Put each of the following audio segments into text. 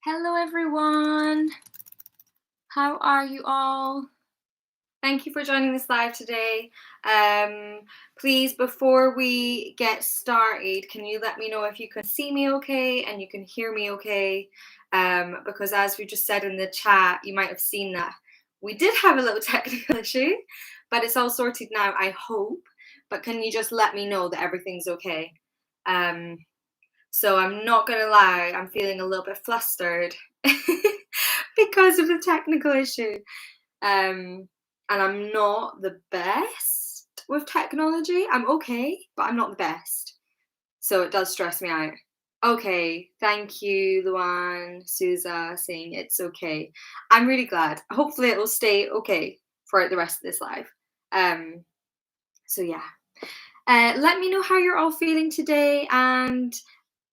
Hello, everyone. How are you all? Thank you for joining this live today. Please, before we get started, can you let me know if you can see me okay and you can hear me okay? Because as we just said in the chat, you might have seen that we did have a little technical issue, but it's all sorted now, I hope. But can you just let me know that everything's okay? So I'm not going to lie, I'm feeling a little bit flustered because of the technical issue. And I'm not the best with technology. I'm okay, but I'm not the best. So it does stress me out. Okay, thank you, Luan, Souza, saying it's okay. I'm really glad. Hopefully it will stay okay for the rest of this live. So yeah. Let me know how you're all feeling today, and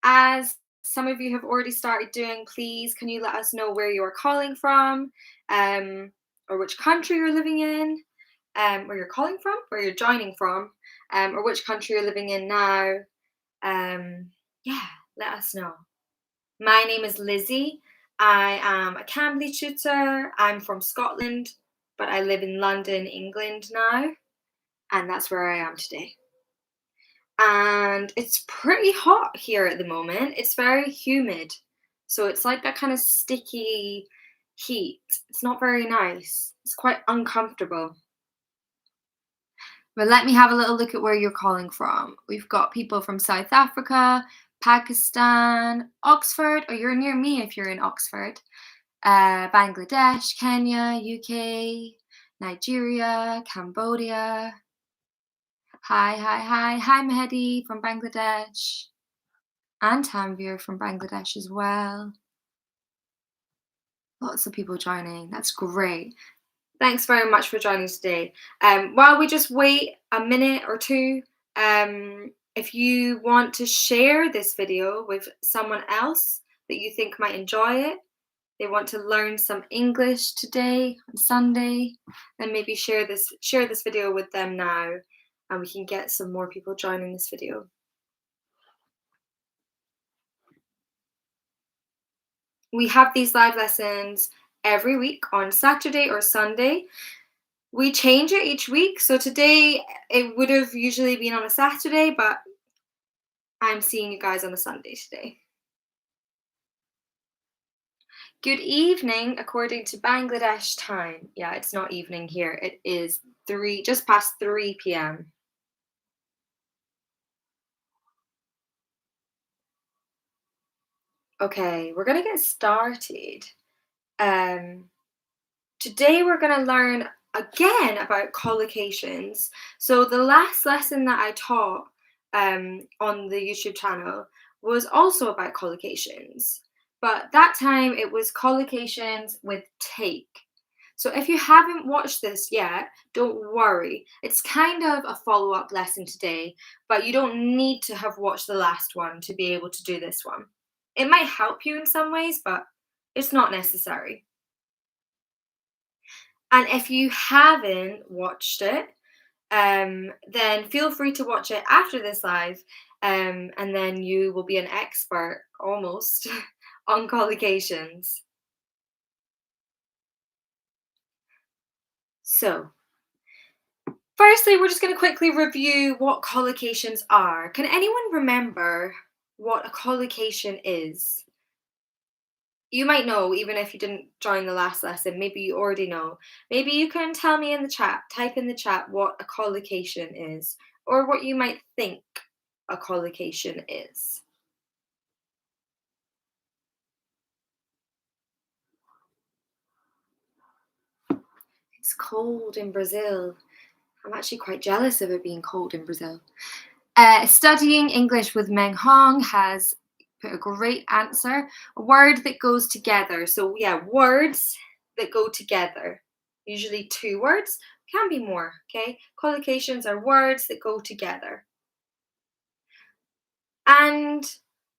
as some of you have already started doing, please can you let us know where you are calling from, or which country you're living in, where you're calling from, where you're joining from, or which country you're living in now. Yeah, let us know. My name is Lizzie. I am a Cambly tutor. I'm from Scotland, but I live in London, England now, and that's where I am today. And it's pretty hot here at the moment. It's very humid. So it's like that kind of sticky heat. It's not very nice. It's quite uncomfortable. But let me have a little look at where you're calling from. We've got people from South Africa, Pakistan, Oxford, or you're near me if you're in Oxford, Bangladesh, Kenya, UK, Nigeria, Cambodia. Hi, Mehdi from Bangladesh. And Tanvir from Bangladesh as well. Lots of people joining. That's great. Thanks very much for joining today. While we just wait a minute or two, if you want to share this video with someone else that you think might enjoy it, they want to learn some English today on Sunday, then maybe share this video with them now, and we can get some more people joining this video. We have these live lessons every week on Saturday or Sunday. We change it each week. So today it would have usually been on a Saturday, but I'm seeing you guys on a Sunday today. Good evening, according to Bangladesh time. Yeah, it's not evening here. It is just past 3 p.m. Okay, we're gonna get started. Today we're gonna learn again about collocations. So the last lesson that I taught on the YouTube channel was also about collocations, but that time it was collocations with take. So if you haven't watched this yet, don't worry. It's kind of a follow-up lesson today, but you don't need to have watched the last one to be able to do this one. It might help you in some ways, but it's not necessary. And if you haven't watched it, then feel free to watch it after this live, and then you will be an expert almost on collocations. So, firstly, we're just going to quickly review what collocations are. Can anyone remember what a collocation is? You might know, even if you didn't join the last lesson, maybe you already know. Maybe you can tell me in the chat, type in the chat what a collocation is, or what you might think a collocation is. It's cold in Brazil. I'm actually quite jealous of it being cold in Brazil. Studying English with Meng Hong has put a great answer. A word that goes together. So yeah, words that go together. Usually two words, can be more, okay? Collocations are words that go together. And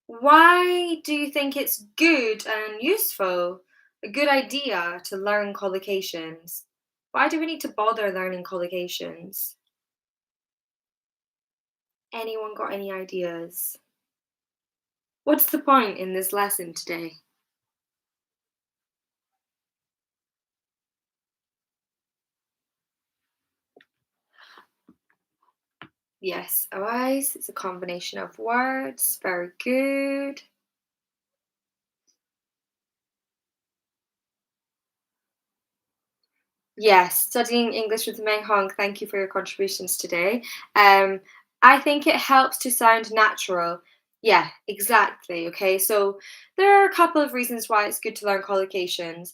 why do you think it's good and useful, a good idea to learn collocations? Why do we need to bother learning collocations? Anyone got any ideas? What's the point in this lesson today? Yes, alright. It's a combination of words. Very good. Yes, studying English with Meng Hong, thank you for your contributions today. Um, I think it helps to sound natural. Yeah, exactly. Okay, so there are a couple of reasons why it's good to learn collocations.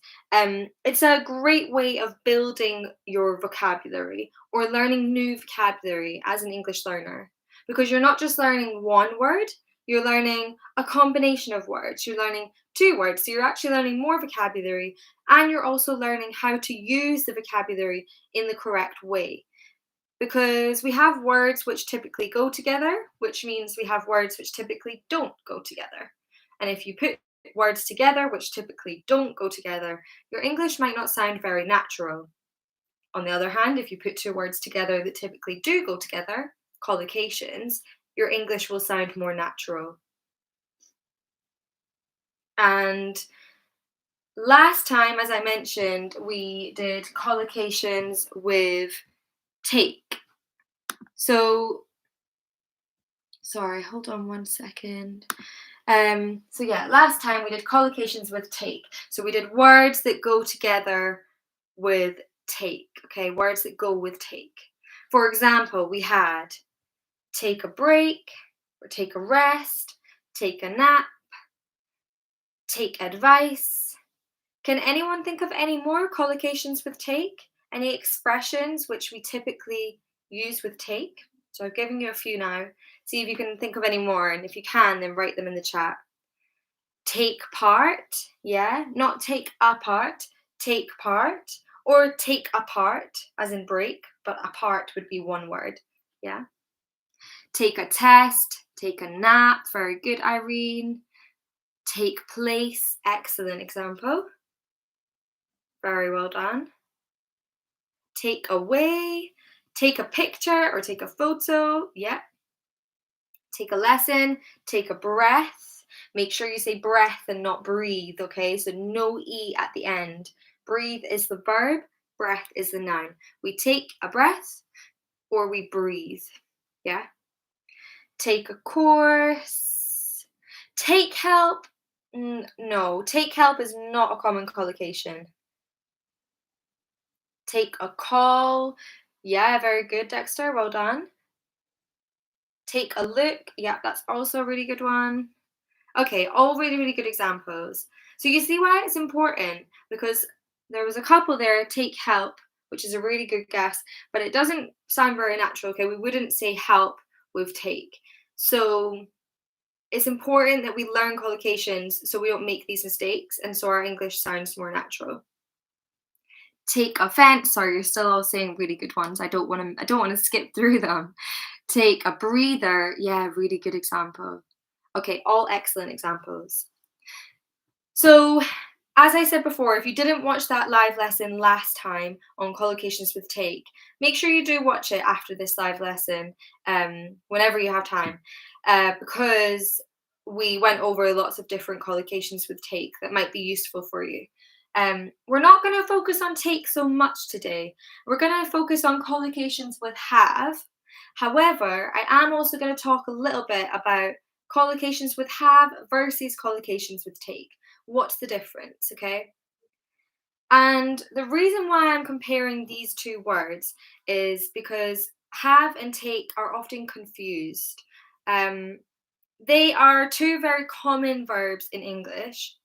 It's a great way of building your vocabulary or learning new vocabulary as an English learner because you're not just learning one word, you're learning a combination of words. You're learning two words, so you're actually learning more vocabulary and you're also learning how to use the vocabulary in the correct way. Because we have words which typically go together, which means we have words which typically don't go together. And if you put words together which typically don't go together, your English might not sound very natural. On the other hand, if you put two words together that typically do go together, collocations, your English will sound more natural. And last time, as I mentioned, we did collocations with take. So, sorry, hold on one second. So yeah, last time we did collocations with take. So we did words that go together with take. Okay, words that go with take. For example, we had take a break, or take a rest, take a nap, take advice. Can anyone think of any more collocations with take? Any expressions which we typically use with take? So I've given you a few now. See if you can think of any more, and if you can, then write them in the chat. Take part, yeah, not take apart, take part, or take apart, as in break, but apart would be one word, yeah. Take a test, take a nap, very good, Irene. Take place, excellent example, very well done. Take away, take a picture or take a photo, yeah. Take a lesson, take a breath. Make sure you say breath and not breathe, okay? So no E at the end. Breathe is the verb, breath is the noun. We take a breath or we breathe, yeah? Take a course. Take help. No, take help is not a common collocation. Take a call. Yeah, very good, Dexter. Well done. Take a look. Yeah, that's also a really good one. Okay, all really, really good examples. So you see why it's important because there was a couple there, take help, which is a really good guess, but it doesn't sound very natural. Okay, we wouldn't say help with take. So it's important that we learn collocations so we don't make these mistakes and so our English sounds more natural. Take offense. Sorry, you're still all saying really good ones. I don't want to skip through them. Take a breather. Yeah, really good example. Okay, all excellent examples. So, as I said before, if you didn't watch that live lesson last time on collocations with take, make sure you do watch it after this live lesson, whenever you have time, because we went over lots of different collocations with take that might be useful for you. We're not going to focus on take so much today. We're going to focus on collocations with have. However, I am also going to talk a little bit about collocations with have versus collocations with take. What's the difference, okay? And the reason why I'm comparing these two words is because have and take are often confused. Um, they are two very common verbs in English,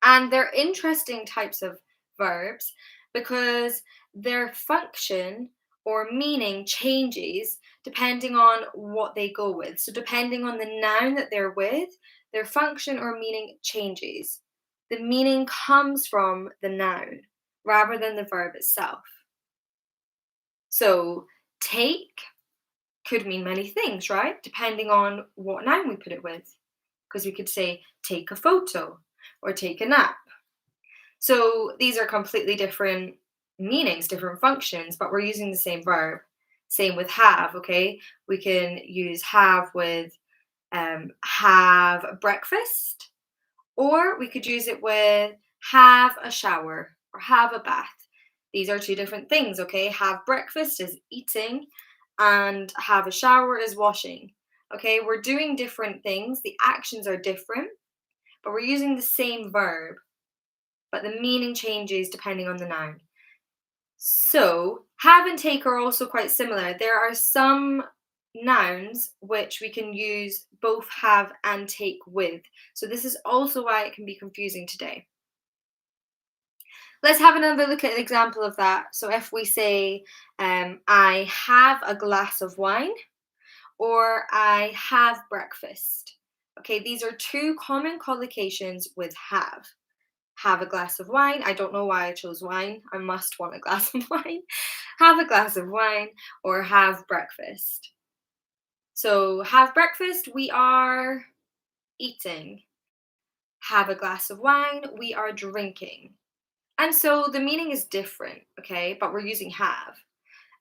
and they're interesting types of verbs because their function or meaning changes depending on what they go with. So, depending on the noun that they're with, their function or meaning changes. The meaning comes from the noun rather than the verb itself. So, take could mean many things, right? Depending on what noun we put it with. Because we could say, take a photo or take a nap. So these are completely different meanings, different functions, but we're using the same verb. Same with have, okay? We can use have with have breakfast, or we could use it with have a shower or have a bath. These are two different things, okay? Have breakfast is eating, and have a shower is washing. Okay, we're doing different things. The actions are different, but we're using the same verb, but the meaning changes depending on the noun. So, have and take are also quite similar. There are some nouns which we can use both have and take with. So, this is also why it can be confusing today. Let's have another look at an example of that. So, if we say, I have a glass of wine, or I have breakfast. Okay, these are two common collocations with have. Have a glass of wine. I don't know why I chose wine. I must want a glass of wine. Have a glass of wine or have breakfast. So, have breakfast, we are eating. Have a glass of wine, we are drinking. And so the meaning is different, okay, but we're using have.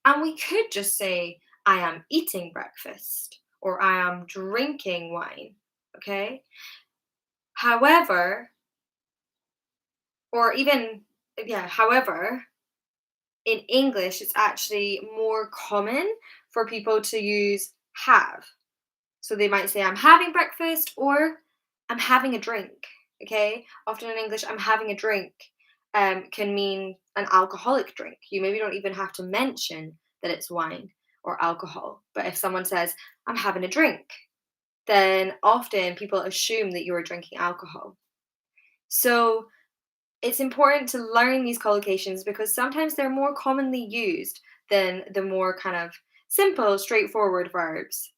And we could just say, I am eating breakfast or I am drinking wine, okay? However, or even, yeah, however, in English, it's actually more common for people to use have. So they might say, I'm having breakfast or I'm having a drink, okay? Often in English, I'm having a drink can mean an alcoholic drink. You maybe don't even have to mention that it's wine or alcohol. But if someone says, I'm having a drink, then often people assume that you are drinking alcohol. So it's important to learn these collocations because sometimes they're more commonly used than the more kind of simple, straightforward verbs.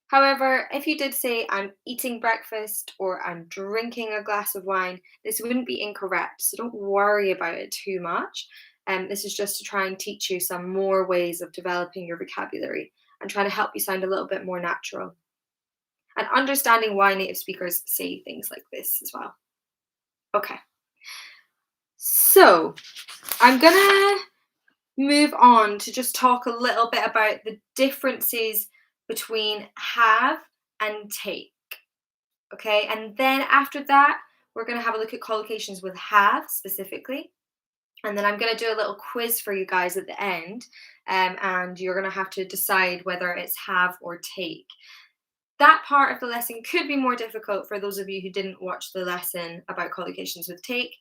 However, if you did say, I'm eating breakfast or I'm drinking a glass of wine, this wouldn't be incorrect. So don't worry about it too much. This is just to try and teach you some more ways of developing your vocabulary and trying to help you sound a little bit more natural. And understanding why native speakers say things like this as well. Okay. So I'm going to move on to just talk a little bit about the differences between have and take. Okay, and then after that, we're going to have a look at collocations with have specifically. And then I'm going to do a little quiz for you guys at the end. And you're going to have to decide whether it's have or take. That part of the lesson could be more difficult for those of you who didn't watch the lesson about collocations with take,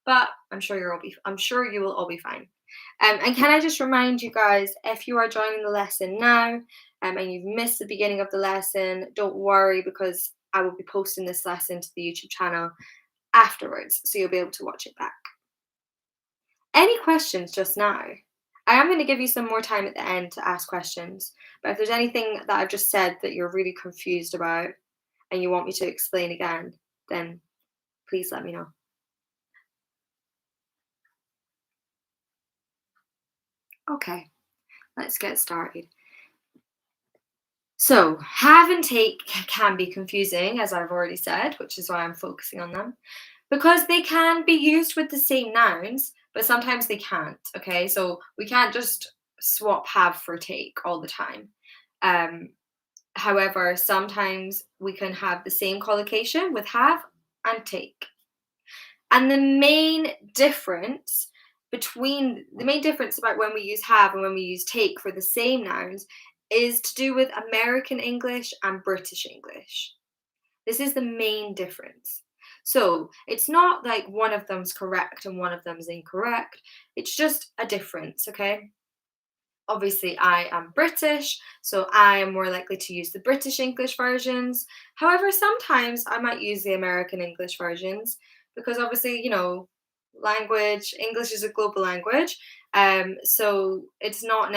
but I'm sure you will all be fine. And can I just remind you guys, if you are joining the lesson now and you've missed the beginning of the lesson, don't worry because I will be posting this lesson to the YouTube channel afterwards, so you'll be able to watch it back. Any questions just now? I am going to give you some more time at the end to ask questions, but if there's anything that I've just said that you're really confused about and you want me to explain again, then please let me know. Okay, let's get started. So, have and take can be confusing, as I've already said, which is why I'm focusing on them, because they can be used with the same nouns, but sometimes they can't. Okay, so we can't just swap have for take all the time. However, sometimes we can have the same collocation with have and take. And the main difference about when we use have and when we use take for the same nouns is to do with American English and British English. This is the main difference. So it's not like one of them's correct and one of them's incorrect. It's just a difference, okay? Obviously, I am British, so I am more likely to use the British English versions. However, sometimes I might use the American English versions because obviously, language, English is a global language. So it's not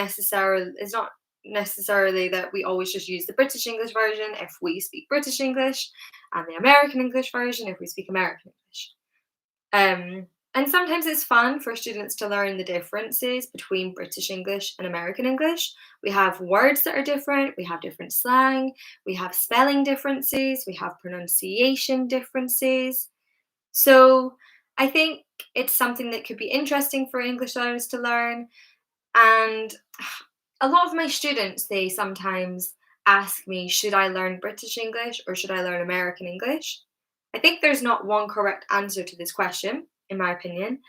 necessarily that we always just use the British English version if we speak British English and the American English version if we speak American English. And sometimes it's fun for students to learn the differences between British English and American English. We have words that are different, we have different slang, we have spelling differences, we have pronunciation differences. So I think it's something that could be interesting for English learners to learn. And a lot of my students, they sometimes ask me, should I learn British English or should I learn American English? I think there's not one correct answer to this question, in my opinion.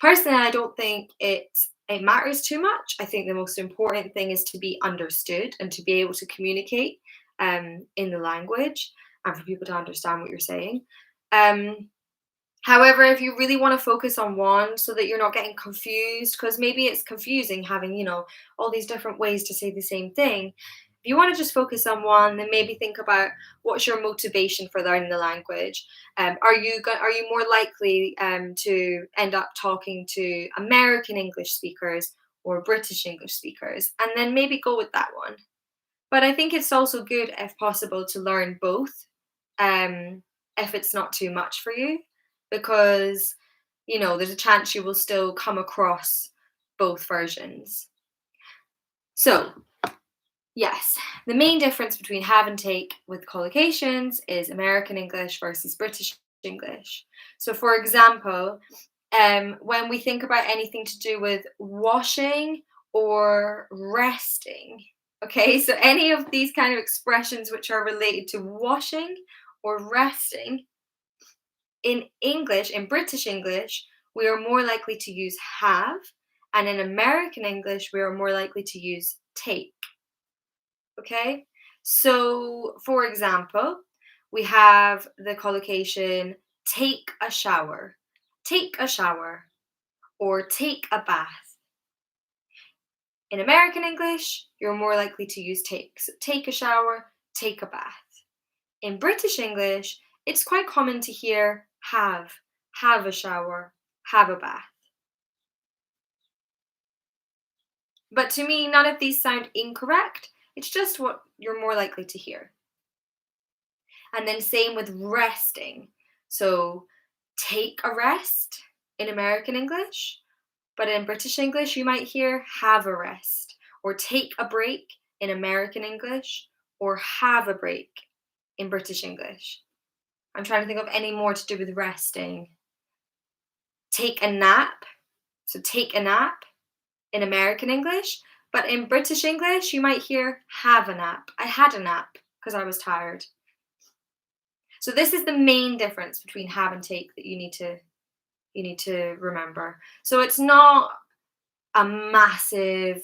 Personally, I don't think it's it matters too much. I think the most important thing is to be understood and to be able to communicate in the language and for people to understand what you're saying. Um, However, if you really want to focus on one so that you're not getting confused, because maybe it's confusing having, all these different ways to say the same thing. If you want to just focus on one, then maybe think about what's your motivation for learning the language. Are you more likely to end up talking to American English speakers or British English speakers, and then maybe go with that one. But I think it's also good, if possible, to learn both, um, if it's not too much for you, because there's a chance you will still come across both versions. So, yes, the main difference between have and take with collocations is American English versus British English. So, for example, when we think about anything to do with washing or resting, okay, so any of these kind of expressions which are related to washing or resting, in British English, we are more likely to use have, and in American English, we are more likely to use take. Okay? So, for example, we have the collocation take a shower, or take a bath. In American English, you're more likely to use take. So, take a shower, take a bath. In British English, it's quite common to hear have a shower, have a bath. But to me, none of these sound incorrect. It's just what you're more likely to hear. And then same with resting. So take a rest in American English, but in British English, you might hear have a rest, or take a break in American English, or have a break in British English. I'm trying to think of any more to do with resting. Take a nap. So take a nap in American English, but in British English, you might hear have a nap. I had a nap because I was tired. So this is the main difference between have and take that you need to remember. So it's not a massive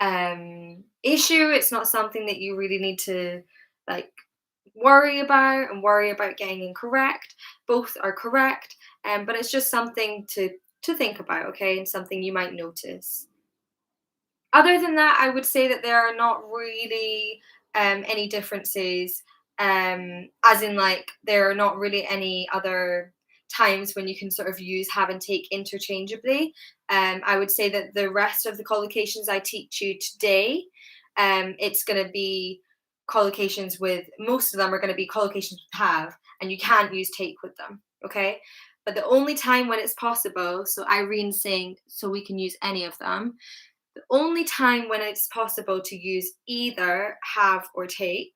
issue. It's not something that you really need to like worry about getting incorrect. Both are correct, but it's just something to think about, okay, and something you might notice. Other than that, I would say that there are not really any differences, as in, like, there are not really any other times when you can sort of use have and take interchangeably. I would say that the rest of the collocations I teach you today, it's going to be collocations with, most of them are going to be collocations with have, and you can't use take with them, okay? But the only time when it's possible, so Irene's saying, so we can use any of them. The only time when it's possible to use either have or take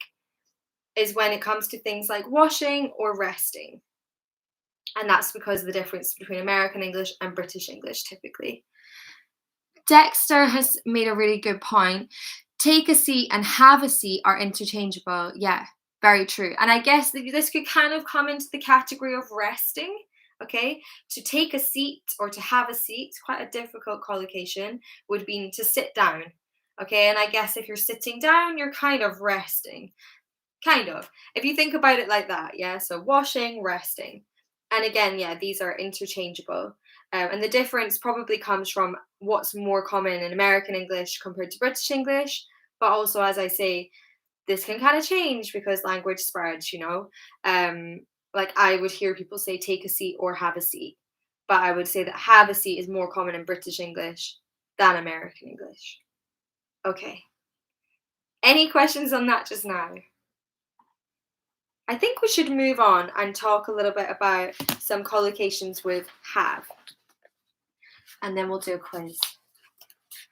is when it comes to things like washing or resting. And that's because of the difference between American English and British English typically. Dexter has made a really good point. Take a seat and have a seat are interchangeable. Yeah, very true. And I guess this could kind of come into the category of resting. Okay, to take a seat or to have a seat, quite a difficult collocation, would be to sit down. Okay, and I guess if you're sitting down, you're kind of resting. Kind of. If you think about it like that, yeah, so washing, resting. And again, yeah, these are interchangeable. And the difference probably comes from what's more common in American English compared to British English. But also, as I say, this can kind of change because language spreads, like I would hear people say take a seat or have a seat, but I would say that have a seat is more common in British English than American English. Okay. Any questions on that just now? I think we should move on and talk a little bit about some collocations with have. And then we'll do a quiz.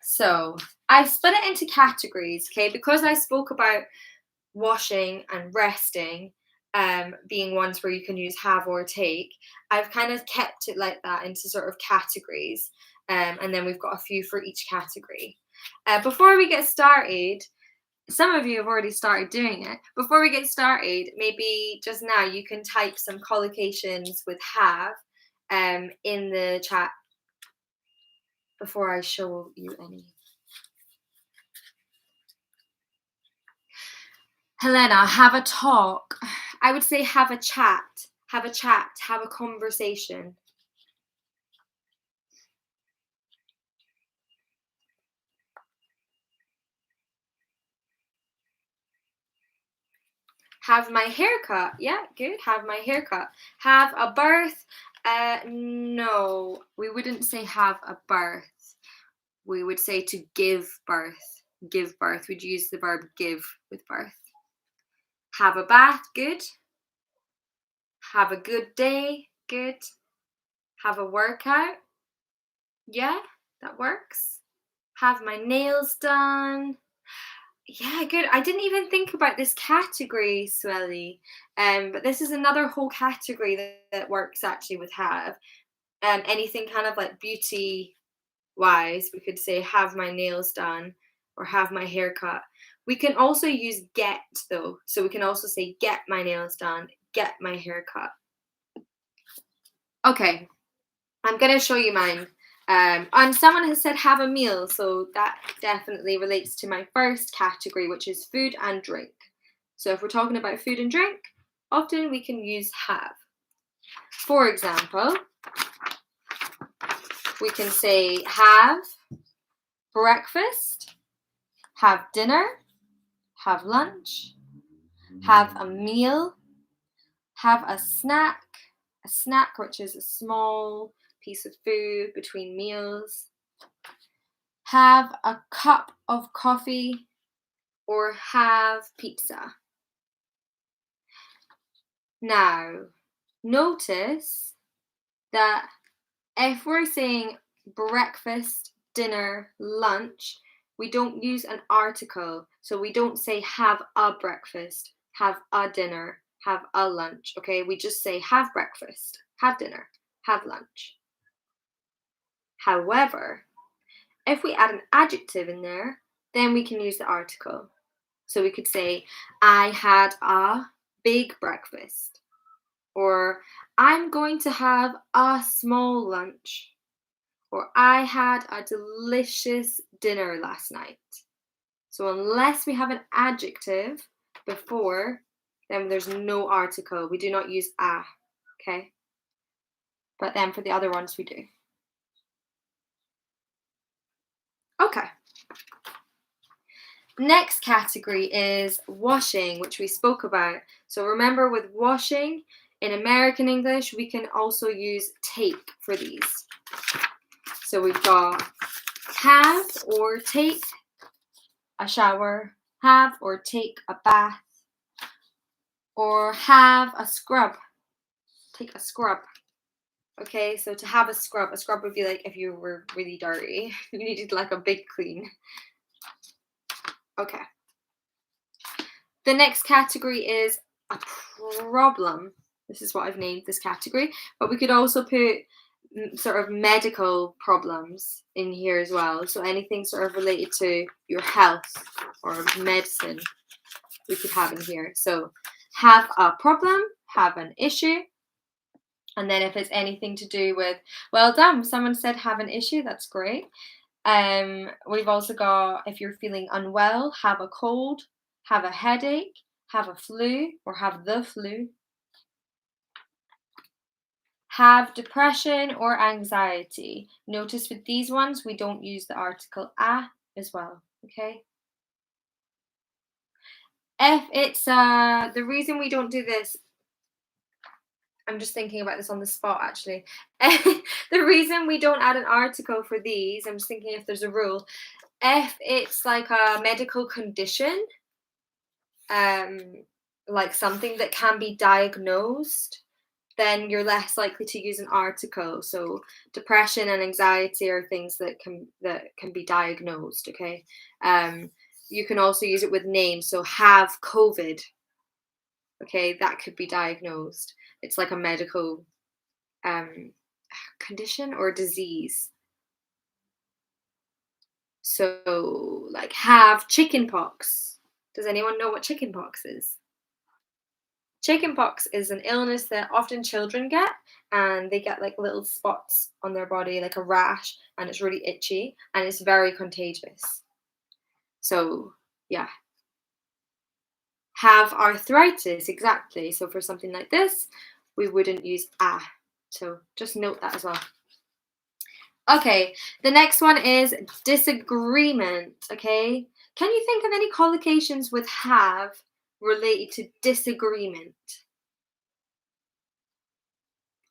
So I've split it into categories, okay, because I spoke about washing and resting being ones where you can use have or take. I've kind of kept it like that into sort of categories, and then we've got a few for each category. Before we get started, some of you have already started doing it. Before we get started, maybe just now you can type some collocations with have in the chat. before I show you any. Helena, have a talk. I would say have a chat. Have a chat. Have a conversation. Have my haircut. Yeah, good. Have my haircut. Have a birth. No, we wouldn't say have a birth. We would say to give birth. Give birth. We'd use the verb give with birth. Have a bath. Good. Have a good day. Good. Have a workout. Yeah, that works. Have my nails done. Yeah, good. I didn't even think about this category, Swelly. But this is another whole category that works actually with have. Anything kind of like beauty wise, we could say have my nails done or have my hair cut. We can also use get though. So we can also say get my nails done, get my hair cut. Okay, I'm going to show you mine. And someone has said have a meal, so that definitely relates to my first category, which is food and drink. So if we're talking about food and drink, often we can use have. For example, we can say have breakfast, have dinner, have lunch, have a meal, have a snack which is a small piece of food between meals, have a cup of coffee, or have pizza. Now, notice that if we're saying breakfast, dinner, lunch, we don't use an article. So we don't say have a breakfast, have a dinner, have a lunch. Okay, we just say have breakfast, have dinner, have lunch. However, if we add an adjective in there, then we can use the article. So we could say, I had a big breakfast, or I'm going to have a small lunch, or I had a delicious dinner last night. So unless we have an adjective before, then there's no article. We do not use a, okay? But then for the other ones, we do. Okay. Next category is washing, which we spoke about. So remember with washing, in American English, we can also use take for these. So we've got have or take a shower, have or take a bath, or have a scrub. Take a scrub. Okay, so to have a scrub would be like if you were really dirty, you needed like a big clean. Okay. The next category is a problem. This is what I've named this category, but we could also put sort of medical problems in here as well. So anything sort of related to your health or medicine, we could have in here. So have a problem, have an issue. And then if it's anything to do with, well done, someone said have an issue, that's great. We've also got if you're feeling unwell, have a cold, have a headache, have a flu, or have the flu. Have depression or anxiety. Notice with these ones, we don't use the article a as well, okay? If it's, the reason we don't do this, I'm just thinking about this on the spot actually. The reason we don't add an article for these, I'm just thinking if there's a rule, if it's like a medical condition, like something that can be diagnosed, then you're less likely to use an article. So depression and anxiety are things that can be diagnosed. Okay, you can also use it with names. So have COVID. Okay, that could be diagnosed. It's like a medical condition or disease. So like have chicken pox. Does anyone know what chicken pox is? Chickenpox is an illness that often children get, and they get like little spots on their body, like a rash, and it's really itchy, and it's very contagious. So, yeah. Have arthritis, exactly. So, for something like this, we wouldn't use a. So, just note that as well. Okay, the next one is disagreement. Okay, can you think of any collocations with have related to disagreement?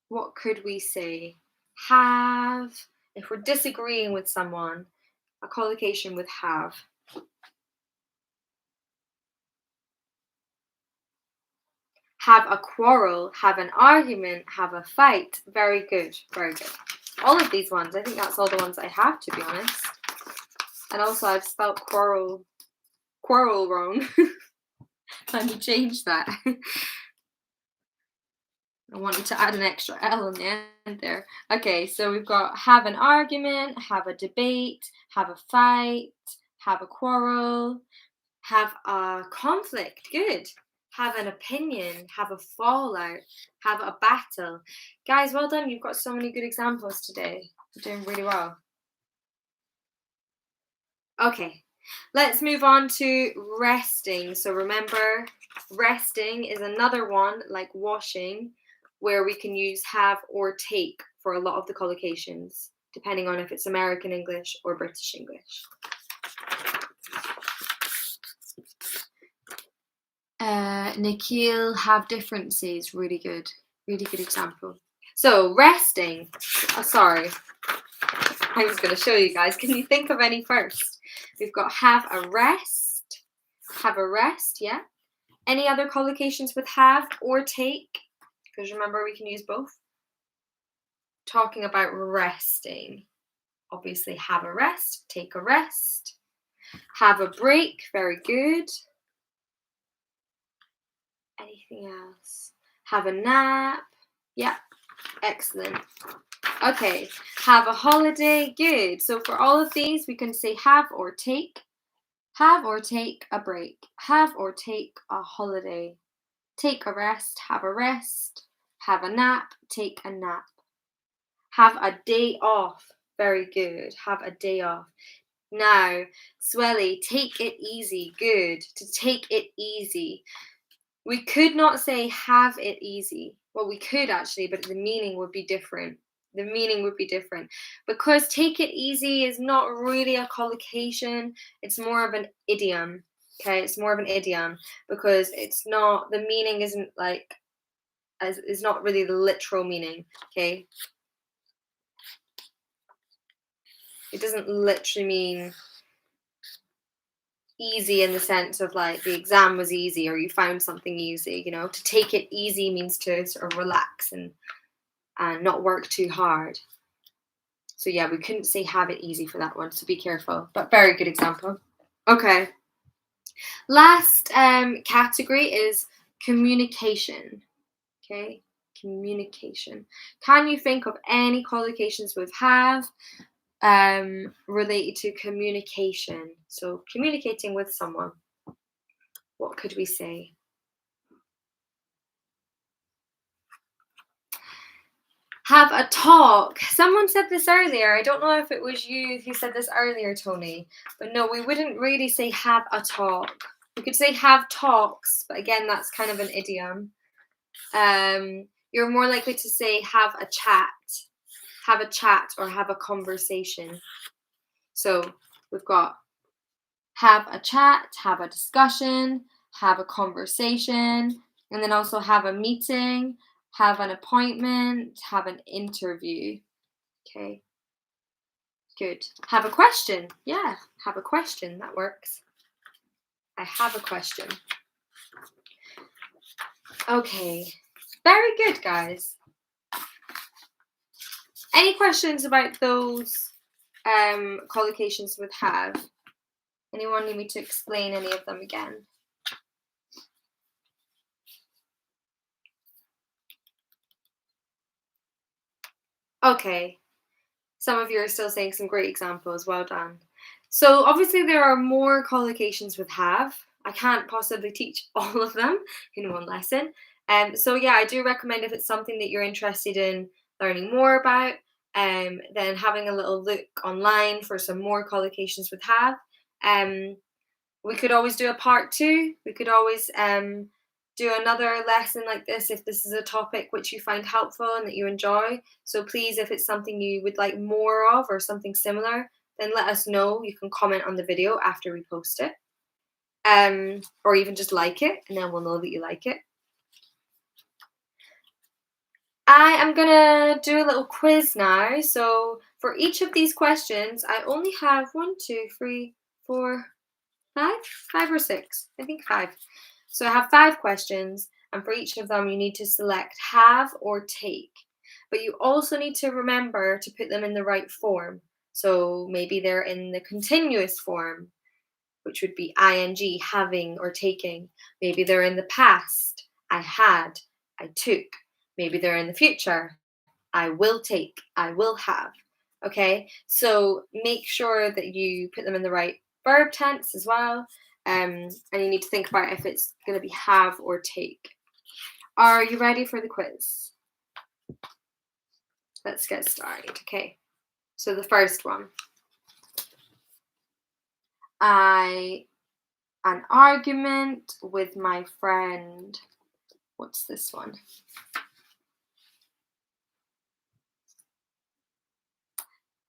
What could we say? Have, if we're disagreeing with someone, a collocation with have. Have a quarrel, have an argument, have a fight. Very good, very good. All of these ones, I think that's all the ones I have, to be honest. And also I've spelled quarrel wrong. Let me change that. I wanted to add an extra L on the end there. Okay, so we've got have an argument, have a debate, have a fight, have a quarrel, have a conflict. Good. Have an opinion, have a fallout, have a battle. Guys, well done. You've got so many good examples today. You're doing really well. Okay, let's move on to resting. So remember, resting is another one like washing, where we can use have or take for a lot of the collocations, depending on if it's American English or British English. Nikhil, have differences. Really good example. So resting. Oh, sorry. I was going to show you guys. Can you think of any first? We've got have a rest. Have a rest, yeah. Any other collocations with have or take? Because remember, we can use both. Talking about resting. Obviously, have a rest, take a rest. Have a break, very good. Anything else? Have a nap. Yeah, excellent. Okay, have a holiday, good. So for all of these, we can say have or take a break, have or take a holiday, take a rest, have a nap, take a nap. Have a day off, very good, have a day off. Now, Swelly, take it easy, good, to take it easy. We could not say have it easy. Well, we could actually, but the meaning would be different. Because take it easy is not really a collocation. It's more of an idiom. Okay, it's more of an idiom because it's not, the meaning isn't like, is not really the literal meaning. Okay, it doesn't literally mean easy in the sense of like the exam was easy or you found something easy. You know, to take it easy means to sort of relax and not work too hard. So yeah, we couldn't say have it easy for that one, so be careful. But very good example. Okay. Last category is communication. Okay, communication. Can you think of any collocations with have related to communication? So communicating with someone. What could we say? Have a talk. Someone said this earlier. I don't know if it was you who said this earlier, Tony. But no, we wouldn't really say have a talk. We could say have talks, but again, that's kind of an idiom. You're more likely to say have a chat or have a conversation. So we've got have a chat, have a discussion, have a conversation, and then also have a meeting, have an appointment, have an interview. Okay, good. Have a question. Yeah, have a question. That works. I have a question. Okay, very good, guys. Any questions about those collocations with have? Anyone need me to explain any of them again? Okay, some of you are still saying some great examples. Well done. So obviously there are more collocations with have. I can't possibly teach all of them in one lesson. So yeah, I do recommend if it's something that you're interested in learning more about, then having a little look online for some more collocations with have. Um, we could always do a part two. We could always do another lesson like this if this is a topic which you find helpful and that you enjoy. So please, if it's something you would like more of or something similar, then let us know. You can comment on the video after we post it, or even just like it, and then we'll know that you like it. I am gonna do a little quiz now. So for each of these questions, I only have 1, 2, 3, 4, 5 or 6. I think 5. So I have 5 questions, and for each of them, you need to select have or take. But you also need to remember to put them in the right form. So maybe they're in the continuous form, which would be ing, having or taking. Maybe they're in the past, I had, I took. Maybe they're in the future, I will take, I will have. Okay, so make sure that you put them in the right verb tense as well. And you need to think about if it's going to be have or take. Are you ready for the quiz? Let's get started. Okay, so the first one. An argument with my friend. What's this one?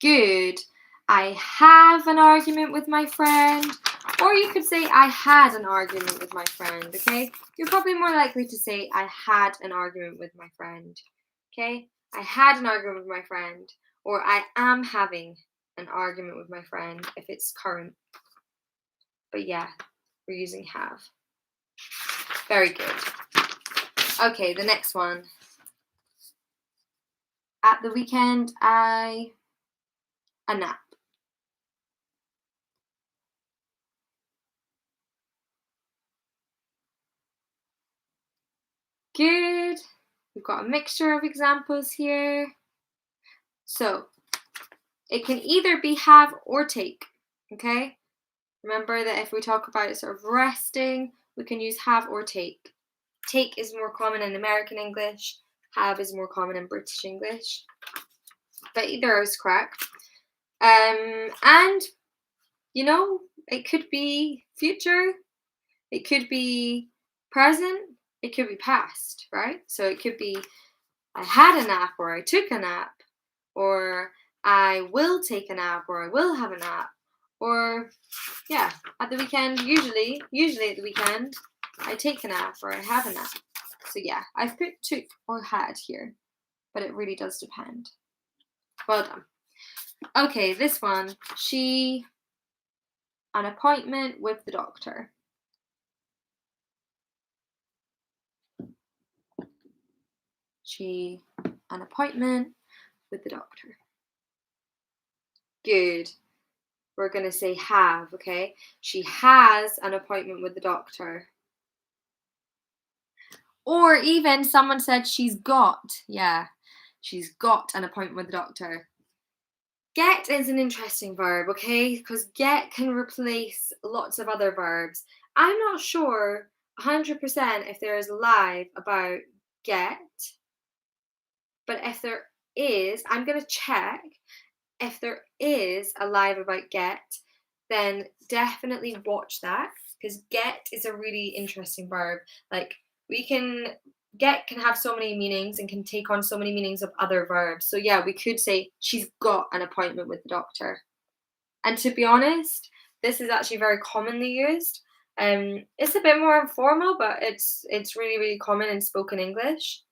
Good. I have an argument with my friend. Or you could say I had an argument with my friend, okay? You're probably more likely to say I had an argument with my friend, okay? I had an argument with my friend. Or I am having an argument with my friend if it's current. But yeah, we're using have. Very good. Okay, the next one. At the weekend, a nap. Good. We've got a mixture of examples here. So it can either be have or take, okay? Remember that if we talk about sort of resting, we can use have or take. Take is more common in American English, have is more common in British English. But either is correct. And, you know, it could be future, it could be present, it could be past, right? So it could be I had a nap or I took a nap, or I will take a nap or I will have a nap, or yeah, at the weekend, usually at the weekend, I take a nap or I have a nap. So yeah, I've put took or had here, but it really does depend. Well done. Okay, this one, an appointment with the doctor. An appointment with the doctor. Good. We're going to say have, okay? She has an appointment with the doctor. Or even someone said she's got. Yeah, she's got an appointment with the doctor. Get is an interesting verb, okay? Because get can replace lots of other verbs. I'm not sure 100% if there is live about get, but if there is, I'm going to check. If there is a live about get, then definitely watch that, because get is a really interesting verb. Like get can have so many meanings and can take on so many meanings of other verbs. So yeah, we could say she's got an appointment with the doctor. And to be honest, this is actually very commonly used. It's a bit more informal, but it's really, really common in spoken English.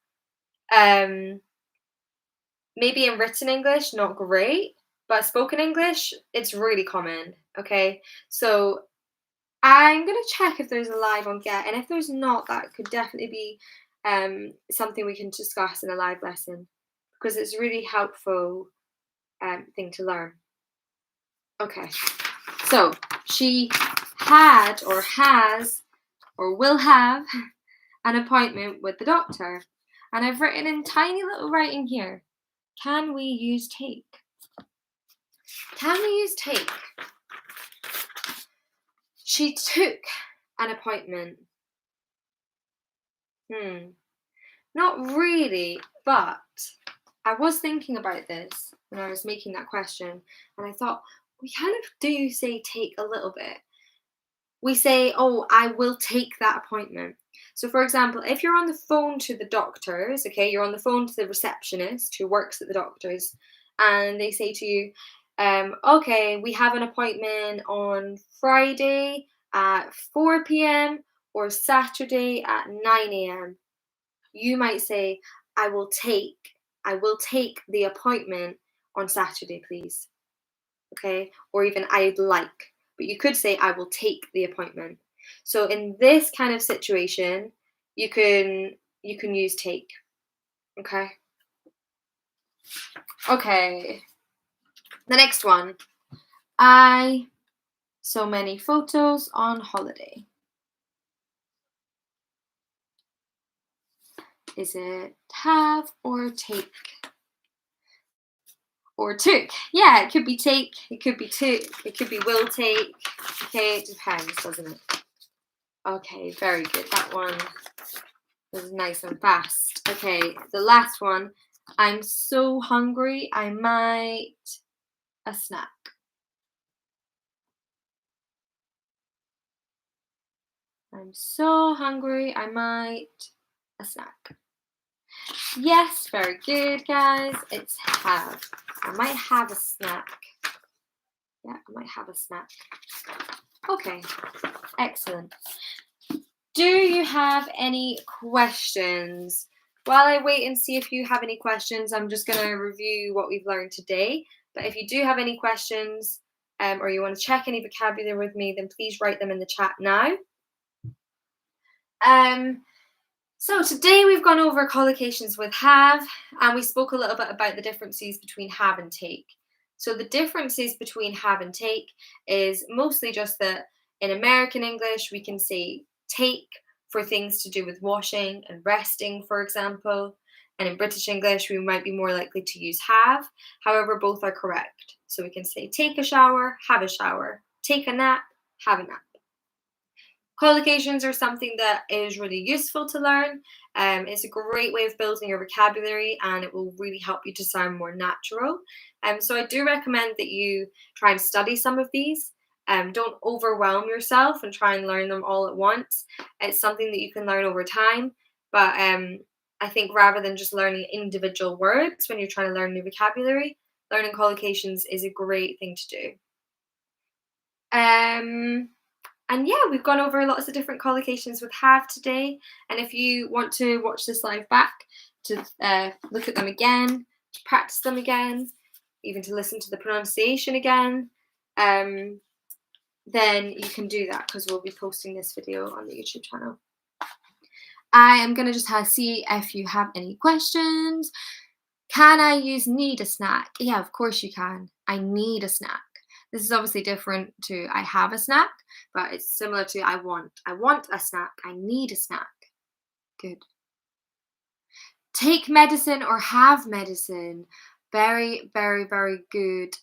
Maybe in written English, not great, but spoken English, it's really common. Okay, so I'm gonna check if there's a live on get, and if there's not, that could definitely be something we can discuss in a live lesson, because it's a really helpful thing to learn. Okay, so she had or has or will have an appointment with the doctor, and I've written in tiny little writing here. Can we use take? Can we use take? She took an appointment. Not really, but I was thinking about this when I was making that question, and I thought we kind of do say take a little bit. We say, oh, I will take that appointment. So, for example, if you're on the phone to the doctors, okay, you're on the phone to the receptionist who works at the doctors, and they say to you, okay, we have an appointment on Friday at 4 p.m. or Saturday at 9 a.m. You might say, I will take, I will take the appointment on Saturday, please. Okay, or even I'd like, but you could say I will take the appointment. So in this kind of situation, you can use take. Okay. Okay. The next one. I so many photos on holiday. Is it have or take? Or took? Yeah, it could be take, it could be took, it could be will take. Okay, it depends, doesn't it? Okay, very good. That one was nice and fast. Okay, the last one. I'm so hungry, I might a snack. I'm so hungry, I might a snack. Yes, very good, guys. It's have. I might have a snack. Yeah, I might have a snack. Okay, excellent. Do you have any questions? While I wait and see if you have any questions, I'm just going to review what we've learned today. But if you do have any questions or you want to check any vocabulary with me, then please write them in the chat now. So today we've gone over collocations with have, and we spoke a little bit about the differences between have and take. So the differences between have and take is mostly just that in American English, we can say take for things to do with washing and resting, for example. And in British English, we might be more likely to use have. However, both are correct. So we can say take a shower, have a shower, take a nap, have a nap. Collocations are something that is really useful to learn. It's a great way of building your vocabulary, and it will really help you to sound more natural. So I do recommend that you try and study some of these. Don't overwhelm yourself and try and learn them all at once. It's something that you can learn over time. But I think rather than just learning individual words when you're trying to learn new vocabulary, learning collocations is a great thing to do. And yeah, we've gone over lots of different collocations with have today. And if you want to watch this live back, to look at them again, to practice them again, even to listen to the pronunciation again, then you can do that because we'll be posting this video on the YouTube channel. I am going to just see if you have any questions. Can I use need a snack? Yeah, of course you can. I need a snack. This is obviously different to I have a snack, but it's similar to I want. I want a snack. I need a snack. Good. Take medicine or have medicine. Very, very, very good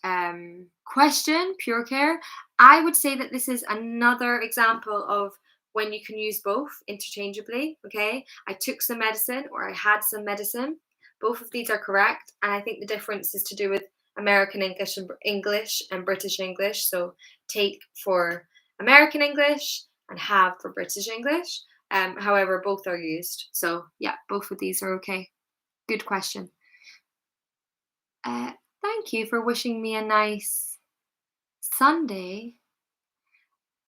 question, Pure Care. I would say that this is another example of when you can use both interchangeably, okay? I took some medicine or I had some medicine. Both of these are correct, and I think the difference is to do with American English and British English. So take for American English and have for British English. However, both are used. So yeah, both of these are okay. Good question. Thank you for wishing me a nice Sunday.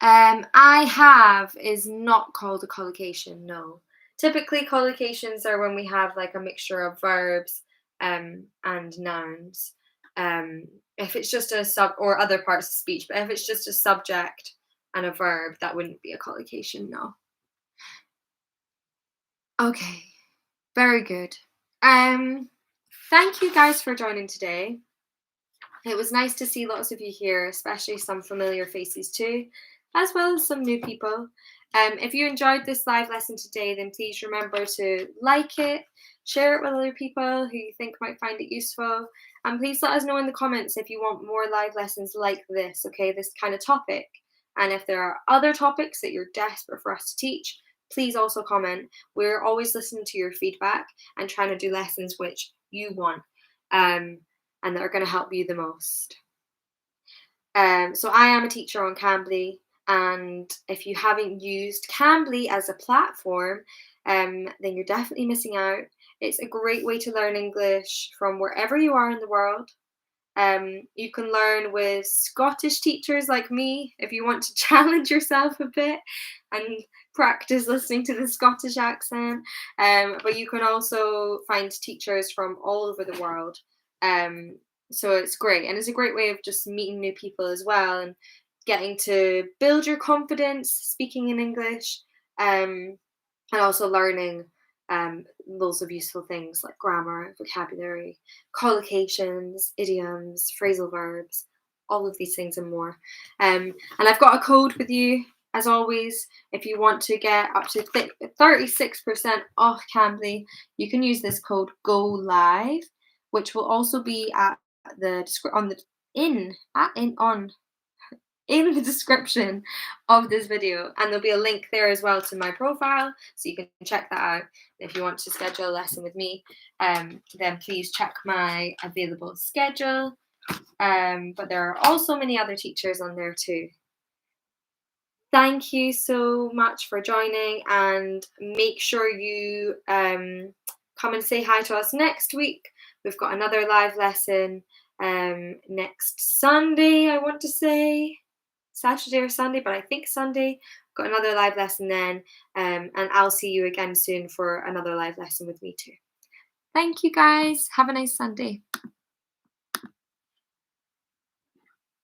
I have is not called a collocation, no. Typically, collocations are when we have like a mixture of verbs and nouns. If it's just a or other parts of speech, but if it's just a subject and a verb, that wouldn't be a collocation, no. Okay, very good. Thank you guys for joining today. It was nice to see lots of you here, especially some familiar faces too, as well as some new people. If you enjoyed this live lesson today, then please remember to like it, share it with other people who you think might find it useful, and please let us know in the comments if you want more live lessons like this, okay, this kind of topic. And if there are other topics that you're desperate for us to teach, please also comment. We're always listening to your feedback and trying to do lessons which you want, and that are going to help you the most. So I am a teacher on Cambly, and if you haven't used Cambly as a platform, then you're definitely missing out. It's a great way to learn English from wherever you are in the world. You can learn with Scottish teachers like me if you want to challenge yourself a bit and practice listening to the Scottish accent. But you can also find teachers from all over the world. Um, so it's great. And it's a great way of just meeting new people as well and getting to build your confidence speaking in English, and also learning loads of useful things like grammar, vocabulary, collocations, idioms, phrasal verbs, all of these things and more. And I've got a code with you, as always. If you want to get up to 36% off Cambly, you can use this code Go Live, which will also be at the on the in the description of this video, and there'll be a link there as well to my profile, so you can check that out. If you want to schedule a lesson with me, then please check my available schedule. But there are also many other teachers on there too. Thank you so much for joining, and make sure you come and say hi to us next week. We've got another live lesson next Sunday, I want to say. Saturday or Sunday, but I think Sunday. Got another live lesson then, and I'll see you again soon for another live lesson with me too. Thank you guys. Have a nice Sunday.